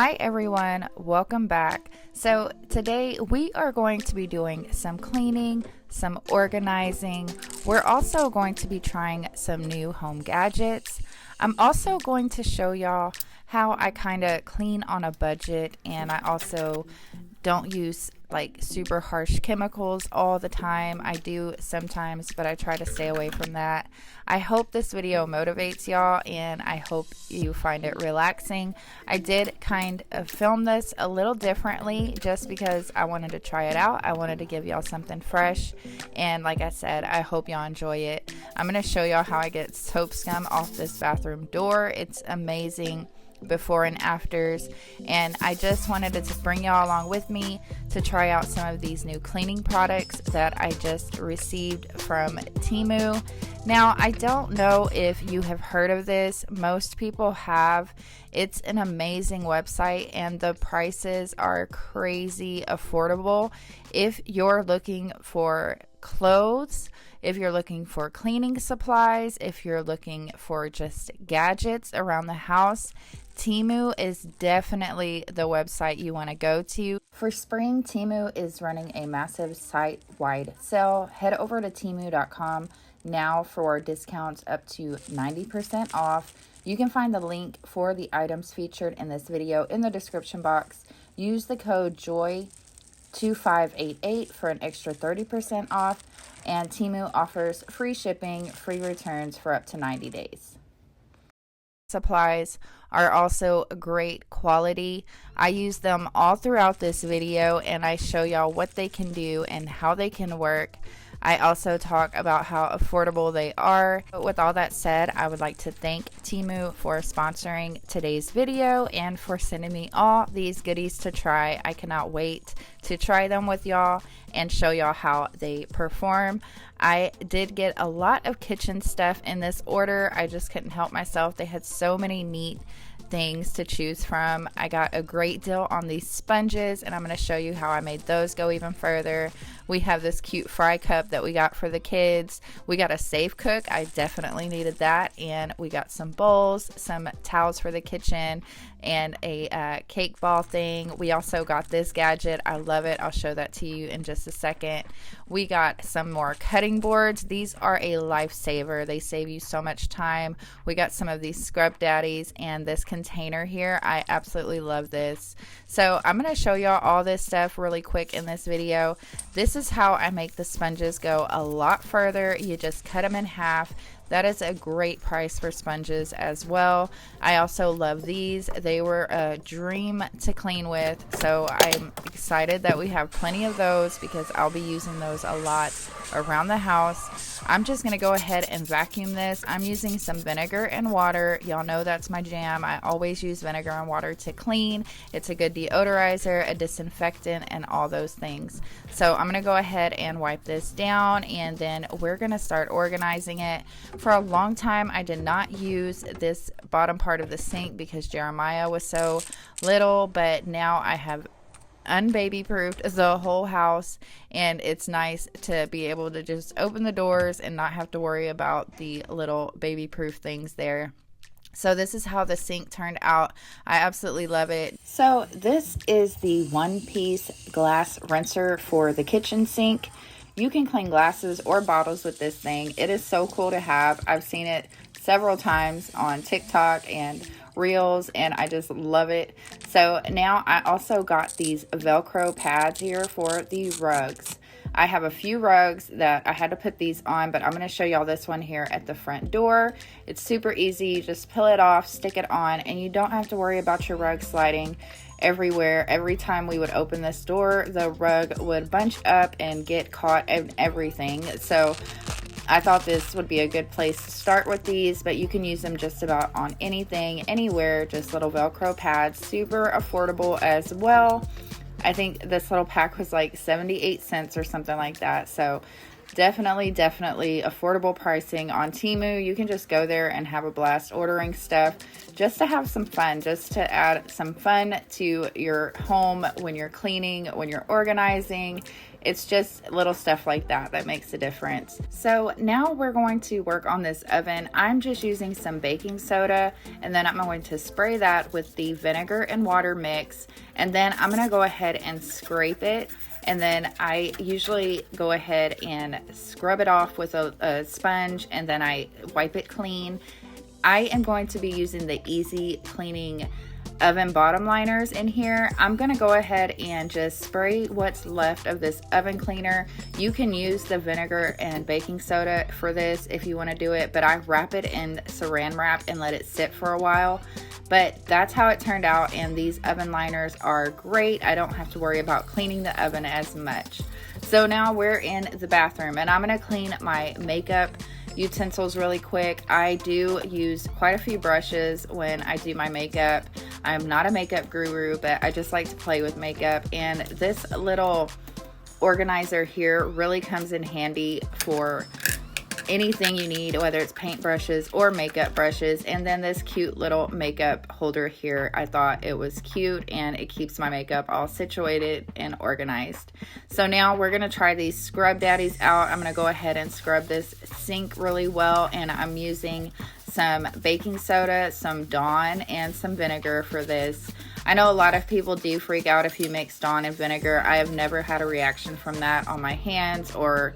Hi everyone, welcome back. So today we are going to be doing some cleaning, some organizing. We're also going to be trying some new home gadgets. I'm also going to show y'all how I kind of clean on a budget, and I also don't use like super harsh chemicals all the time. I do sometimes, but I try to stay away from that. I hope this video motivates y'all, and I hope you find it relaxing. I did kind of film this a little differently just because I wanted to try it out. I wanted to give y'all something fresh, and like I said, I hope y'all enjoy it. I'm going to show y'all how I get soap scum off this bathroom door. It's amazing, before and afters, and I just wanted to bring y'all along with me to try out some of these new cleaning products that I just received from Temu. Now, I don't know if you have heard of this. Most people have. It's an amazing website, and the prices are crazy affordable. If you're looking for clothes, if you're looking for cleaning supplies, if you're looking for just gadgets around the house, Temu is definitely the website you want to go to. For spring, Temu is running a massive site-wide sale. Head over to temu.com now for discounts up to 90% off. You can find the link for the items featured in this video in the description box. Use the code JOY2588 for an extra 30% off, and Temu offers free shipping, free returns for up to 90 days. Supplies are also great quality. I use them all throughout this video, and I show y'all what they can do and how they can work. I also talk about how affordable they are. But with all that said, I would like to thank Temu for sponsoring today's video and for sending me all these goodies to try. I cannot wait to try them with y'all and show y'all how they perform. I did get a lot of kitchen stuff in this order. I just couldn't help myself. They had so many neat things to choose from. I got a great deal on these sponges, and I'm going to show you how I made those go even further. We have this cute fry cup that we got for the kids. We got a safe cook. I definitely needed that. And we got some bowls, some towels for the kitchen, and a cake ball thing. We also got this gadget. I love it. I'll show that to you in just a second. We got some more cutting boards. These are a lifesaver. They save you so much time. We got some of these Scrub Daddies and this container here. I absolutely love this. So I'm going to show y'all all this stuff really quick in this video. This is how I make the sponges go a lot further. You just cut them in half. That is a great price for sponges as well. I also love these. They were a dream to clean with, so I'm excited that we have plenty of those because I'll be using those a lot around the house. I'm just going to go ahead and vacuum this. I'm using some vinegar and water. Y'all know that's my jam. I always use vinegar and water to clean. It's a good deodorizer, a disinfectant, and all those things. So I'm going to go ahead and wipe this down, and then we're going to start organizing it. For a long time, I did not use this bottom part of the sink because Jeremiah was so little, but now I have unbaby proofed the whole house, and it's nice to be able to just open the doors and not have to worry about the little baby proof things there. So this is how the sink turned out. I absolutely love it. So this is the one-piece glass rinser for the kitchen sink. You can clean glasses or bottles with this thing. It is so cool to have. I've seen it several times on TikTok and Reels, and I just love it. So now I also got these Velcro pads here for the rugs. I have a few rugs that I had to put these on, but I'm going to show y'all this one here at the front door. It's super easy. You just peel it off, stick it on, and you don't have to worry about your rug sliding everywhere. Every time we would open this door, the rug would bunch up and get caught in everything. So I thought this would be a good place to start with these, but you can use them just about on anything, anywhere, just little Velcro pads, super affordable as well. I think this little pack was like 78 cents or something like that. So definitely affordable pricing on Temu. You can just go there and have a blast ordering stuff just to have some fun, just to add some fun to your home when you're cleaning, when you're organizing. It's just little stuff like that that makes a difference. So now we're going to work on this oven. I'm just using some baking soda, and then I'm going to spray that with the vinegar and water mix, and then I'm going to go ahead and scrape it. And then I usually go ahead and scrub it off with a sponge, and then I wipe it clean. I am going to be using the Easy Cleaning oven bottom liners in here. I'm going to go ahead and just spray what's left of this oven cleaner. You can use the vinegar and baking soda for this if you want to do it, but I wrap it in saran wrap and let it sit for a while. But that's how it turned out, and these oven liners are great. I don't have to worry about cleaning the oven as much. So now we're in the bathroom, and I'm going to clean my makeup utensils really quick. I do use quite a few brushes when I do my makeup. I'm not a makeup guru, but I just like to play with makeup, and this little organizer here really comes in handy for anything you need, whether it's paint brushes or makeup brushes. And then this cute little makeup holder here, I thought it was cute, and it keeps my makeup all situated and organized. So now we're going to try these Scrub Daddies out. I'm going to go ahead and scrub this sink really well, and I'm using some baking soda, some Dawn, and some vinegar for this. I know a lot of people do freak out if you mix Dawn and vinegar. I have never had a reaction from that on my hands or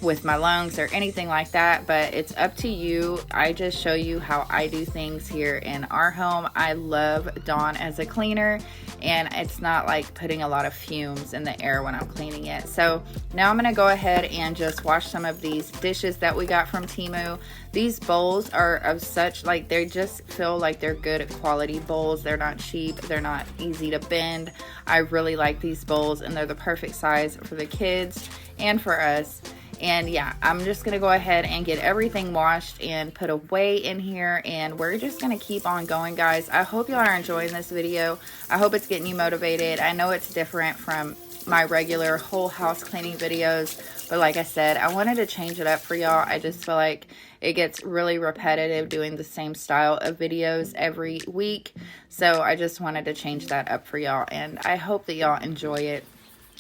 with my lungs or anything like that, but it's up to you. I just show you how I do things here in our home. I love Dawn as a cleaner, and it's not like putting a lot of fumes in the air when I'm cleaning it. So now I'm going to go ahead and just wash some of these dishes that we got from Temu. These bowls are of such, like, they just feel like they're good quality bowls. They're not cheap. They're not easy to bend. I really like these bowls, and they're the perfect size for the kids and for us. And yeah, I'm just going to go ahead and get everything washed and put away in here, and we're just going to keep on going, guys. I hope y'all are enjoying this video. I hope it's getting you motivated. I know it's different from my regular whole house cleaning videos, but like I said, I wanted to change it up for y'all. I just feel like it gets really repetitive doing the same style of videos every week, so I just wanted to change that up for y'all, and I hope that y'all enjoy it.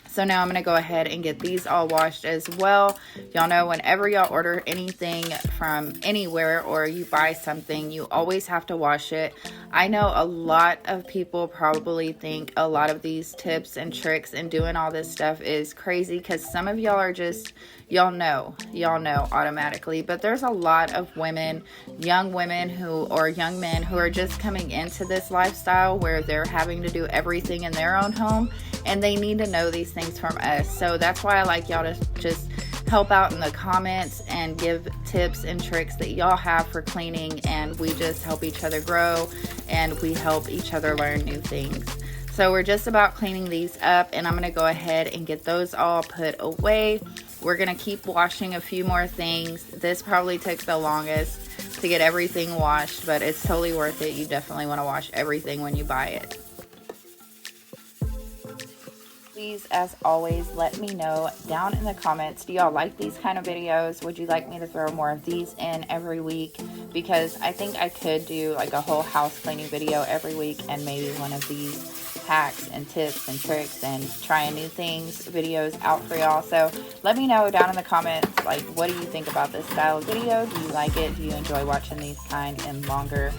So now I'm going to go ahead and get these all washed as well. Y'all know whenever y'all order anything from anywhere or you buy something, you always have to wash it. I know a lot of people probably think a lot of these tips and tricks and doing all this stuff is crazy, because some of y'all are just, y'all know automatically, but there's a lot of women, young women or young men who are just coming into this lifestyle where they're having to do everything in their own home, and they need to know these things from us. So that's why I like y'all to just help out in the comments and give tips and tricks that y'all have for cleaning, and we just help each other grow, and we help each other learn new things. So we're just about cleaning these up, and I'm going to go ahead and get those all put away. We're going to keep washing a few more things. This probably took the longest to get everything washed, but it's totally worth it. You definitely want to wash everything when you buy it. Please, as always, let me know down in the comments, do y'all like these kind of videos? Would you like me to throw more of these in every week? Because I think I could do like a whole house cleaning video every week, and maybe one of these hacks and tips and tricks and trying new things videos out for y'all. So let me know down in the comments, like, what do you think about this style of video? Do you like it? Do you enjoy watching these kind in longer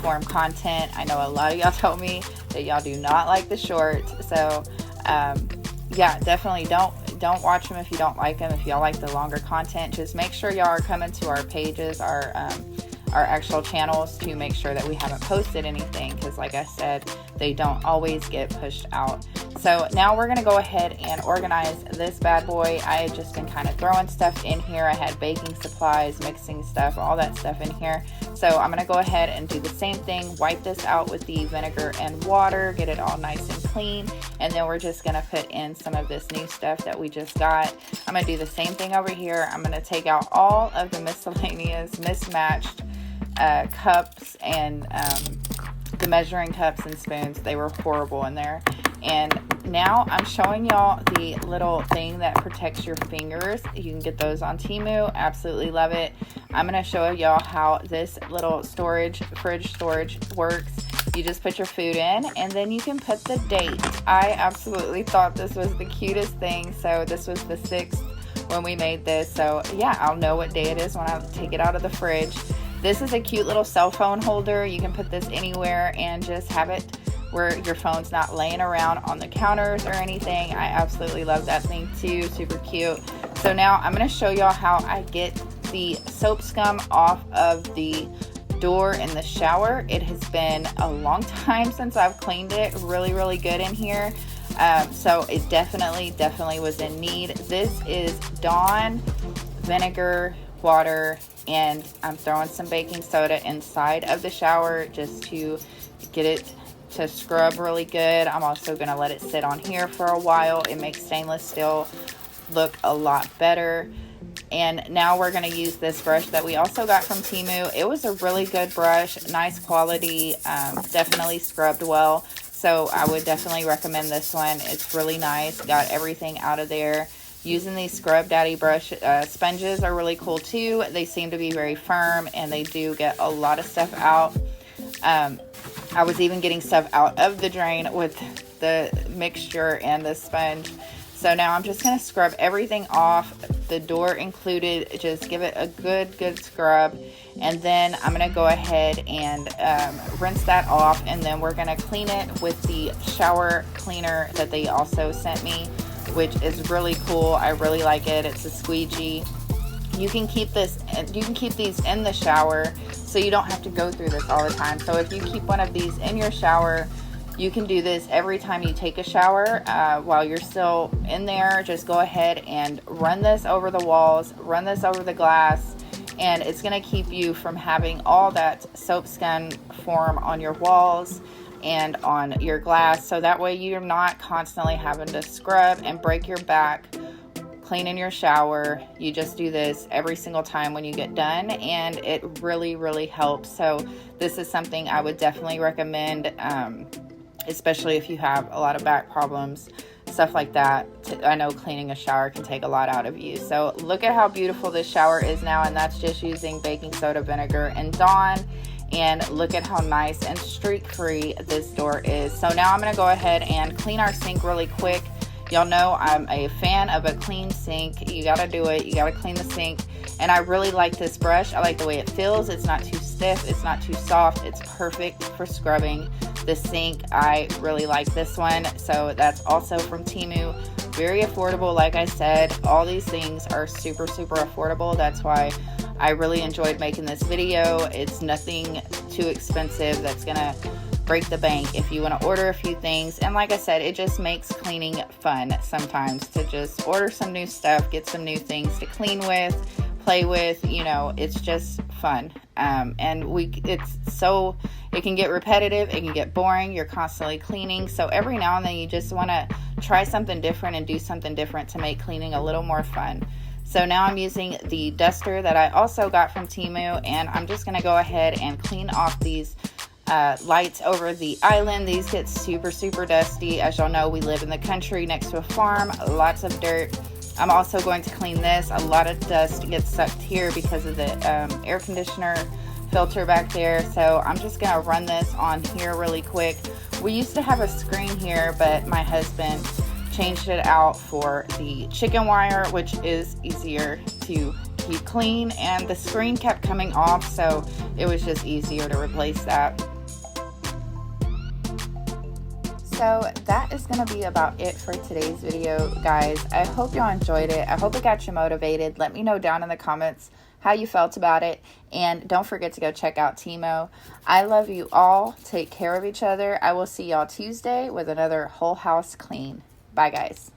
form content? I know a lot of y'all told me that y'all do not like the shorts, so yeah, definitely don't watch them if you don't like them. If y'all like the longer content, just make sure y'all are coming to our pages, our actual channels, to make sure that we haven't posted anything, because like I said, they don't always get pushed out. So now we're gonna go ahead and organize this bad boy. I had just been kind of throwing stuff in here. I had baking supplies, mixing stuff, all that stuff in here. So I'm gonna go ahead and do the same thing, wipe this out with the vinegar and water, get it all nice and clean, and then we're just gonna put in some of this new stuff that we just got. I'm gonna do the same thing over here. I'm gonna take out all of the miscellaneous, mismatched cups and the measuring cups and spoons. They were horrible in there. And now I'm showing y'all the little thing that protects your fingers. You can get those on Temu. Absolutely love it. I'm going to show y'all how this little fridge storage works. You just put your food in, and then you can put the date. I absolutely thought this was the cutest thing. So this was the 6th when we made this. So yeah, I'll know what day it is when I take it out of the fridge. This is a cute little cell phone holder. You can put this anywhere and just have it where your phone's not laying around on the counters or anything. I absolutely love that thing too. Super cute. So now I'm going to show y'all how I get the soap scum off of the door in the shower. It has been a long time since I've cleaned it. Really, really good in here. So it definitely was in need. This is Dawn vinegar, water, and I'm throwing some baking soda inside of the shower just to get it to scrub really good. I'm also going to let it sit on here for a while. It makes stainless steel look a lot better. And now we're going to use this brush that we also got from Temu. It was a really good brush, nice quality, definitely scrubbed well. So I would definitely recommend this one. It's really nice, got everything out of there. Using these Scrub Daddy brush sponges are really cool too. They seem to be very firm, and they do get a lot of stuff out. I was even getting stuff out of the drain with the mixture and the sponge. So now I'm just going to scrub everything off, the door included. Just give it a good scrub. And then I'm going to go ahead and rinse that off. And then we're going to clean it with the shower cleaner that they also sent me, which is really cool. I really like it. It's a squeegee. You can keep these in the shower, so you don't have to go through this all the time. So if you keep one of these in your shower, you can do this every time you take a shower. While you're still in there, just go ahead and run this over the walls, run this over the glass, and it's going to keep you from having all that soap scum form on your walls and on your glass. So that way you're not constantly having to scrub and break your back cleaning your shower. You just do this every single time when you get done, and it really helps. So this is something I would definitely recommend, especially if you have a lot of back problems, stuff like that. I know cleaning a shower can take a lot out of you. So look at how beautiful this shower is now, and that's just using baking soda, vinegar, and Dawn. And look at how nice and streak-free this door is. So now I'm going to go ahead and clean our sink really quick. Y'all know I'm a fan of a clean sink. You got to do it. You got to clean the sink. And I really like this brush. I like the way it feels. It's not too stiff. It's not too soft. It's perfect for scrubbing the sink. I really like this one. So that's also from Temu. Very affordable. Like I said, all these things are super affordable. That's why I really enjoyed making this video. It's nothing too expensive that's gonna break the bank if you want to order a few things. And like I said, it just makes cleaning fun sometimes to just order some new stuff, get some new things to clean with, play with. You know, it's just fun. And it can get repetitive, it can get boring, you're constantly cleaning. So every now and then you just want to try something different and do something different to make cleaning a little more fun. So now I'm using the duster that I also got from Temu, and I'm just going to go ahead and clean off these lights over the island. These get super dusty. As y'all know, we live in the country next to a farm, lots of dirt. I'm also going to clean this. A lot of dust gets sucked here because of the air conditioner filter back there. So I'm just going to run this on here really quick. We used to have a screen here, but my husband changed it out for the chicken wire, which is easier to keep clean, and the screen kept coming off, so it was just easier to replace that. So that is going to be about it for today's video, guys. I hope y'all enjoyed it. I hope it got you motivated. Let me know down in the comments how you felt about it, and don't forget to go check out Temu. I love you all. Take care of each other. I will see y'all Tuesday with another whole house clean. Bye, guys.